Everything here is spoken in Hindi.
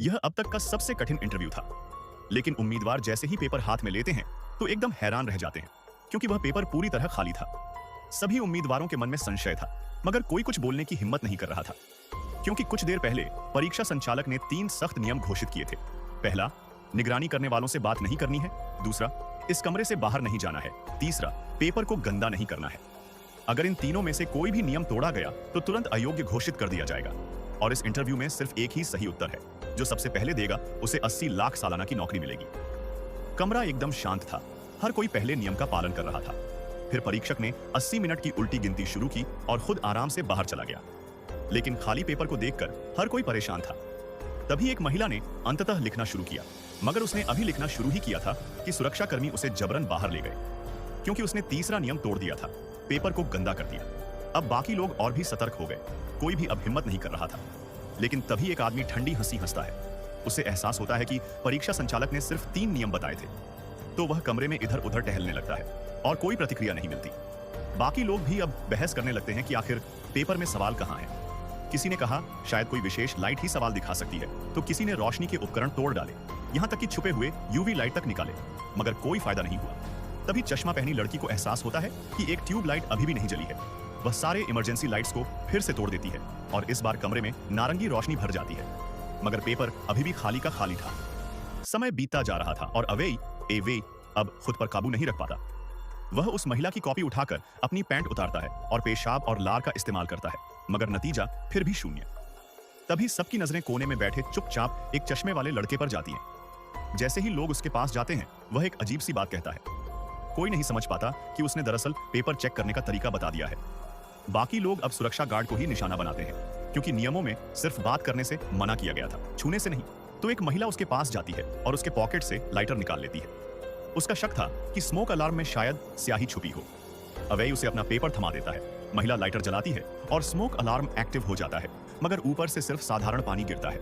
यह अब तक का सबसे कठिन इंटरव्यू था। लेकिन उम्मीदवार जैसे ही पेपर हाथ में लेते हैं तो एकदम हैरान रह जाते हैं, क्योंकि वह पेपर पूरी तरह खाली था। सभी उम्मीदवारों के मन में संशय था, मगर कोई कुछ बोलने की हिम्मत नहीं कर रहा था, क्योंकि कुछ देर पहले परीक्षा संचालक ने 3 सख्त नियम घोषित किए थे। पहला, निगरानी करने वालों से बात नहीं करनी है। दूसरा, इस कमरे से बाहर नहीं जाना है। तीसरा, पेपर को गंदा नहीं करना है। अगर इन तीनों में से कोई भी नियम तोड़ा गया तो तुरंत अयोग्य घोषित कर दिया जाएगा। और इस इंटरव्यू में सिर्फ एक ही सही उत्तर है। जो सबसे पहले देगा उसे 80 लाख सालाना की नौकरी मिलेगी। कमरा एकदम शांत था। हर कोई पहले नियम का पालन कर रहा था। फिर परीक्षक ने 80 मिनट की उल्टी गिनती शुरू की और खुद आराम से बाहर चला गया। लेकिन खाली पेपर को देखकर हर कोई परेशान था। तभी एक महिला ने अंततः लिखना शुरू किया, मगर उसने अभी लिखना शुरू ही किया था कि सुरक्षाकर्मी उसे जबरन बाहर ले गए, क्योंकि उसने तीसरा नियम तोड़ दिया था, पेपर को गंदा कर दिया। अब बाकी लोग और भी सतर्क हो गए। कोई भी अब हिम्मत नहीं कर रहा था। लेकिन तभी एक आदमी ठंडी हंसी हंसता है। उसे एहसास होता है कि परीक्षा संचालक ने सिर्फ 3 नियम बताए थे। तो वह कमरे में इधर उधर टहलने लगता है और कोई प्रतिक्रिया नहीं मिलती। बाकी लोग भी अब बहस करने लगते हैं कि आखिर पेपर में सवाल कहाँ है। किसी ने कहा शायद कोई विशेष लाइट ही सवाल दिखा सकती है, तो किसी ने रोशनी के उपकरण तोड़ डाले, यहाँ तक कि छुपे हुए यूवी लाइट तक निकाले, मगर कोई फायदा नहीं हुआ। तभी चश्मा पहनी लड़की को एहसास होता है कि एक ट्यूब लाइट अभी भी नहीं जली है। वह सारे इमरजेंसी लाइट्स को फिर से तोड़ देती है और इस बार कमरे में नारंगी रोशनी भर जाती है, मगर पेपर अभी भी खाली का खाली था। समय बीतता जा रहा था और एवे अब खुद पर काबू नहीं रख पाता। वह उस महिला की कॉपी उठाकर अपनी पैंट उतारता है और पेशाब और लार का इस्तेमाल करता है, मगर नतीजा फिर भी शून्य। तभी सबकी नजरें कोने में बैठे चुपचाप एक चश्मे वाले लड़के पर जाती हैं। जैसे ही लोग उसके पास जाते हैं, वह एक अजीब सी बात कहता है। कोई नहीं समझ पाता कि उसने दरअसल पेपर चेक करने का तरीका बता दिया है। बाकी लोग अब सुरक्षा गार्ड को ही निशाना बनाते हैं, क्योंकि नियमों में सिर्फ बात करने से मना किया गया था, छूने से नहीं। तो एक महिला उसके पास जाती है और उसके पॉकेट से लाइटर निकाल लेती है। उसका शक था कि स्मोक अलार्म में शायद स्याही छुपी हो। अवै उसे अपना पेपर थमा देता है। महिला लाइटर जलाती है और स्मोक अलार्म एक्टिव हो जाता है, मगर ऊपर से सिर्फ साधारण पानी गिरता है।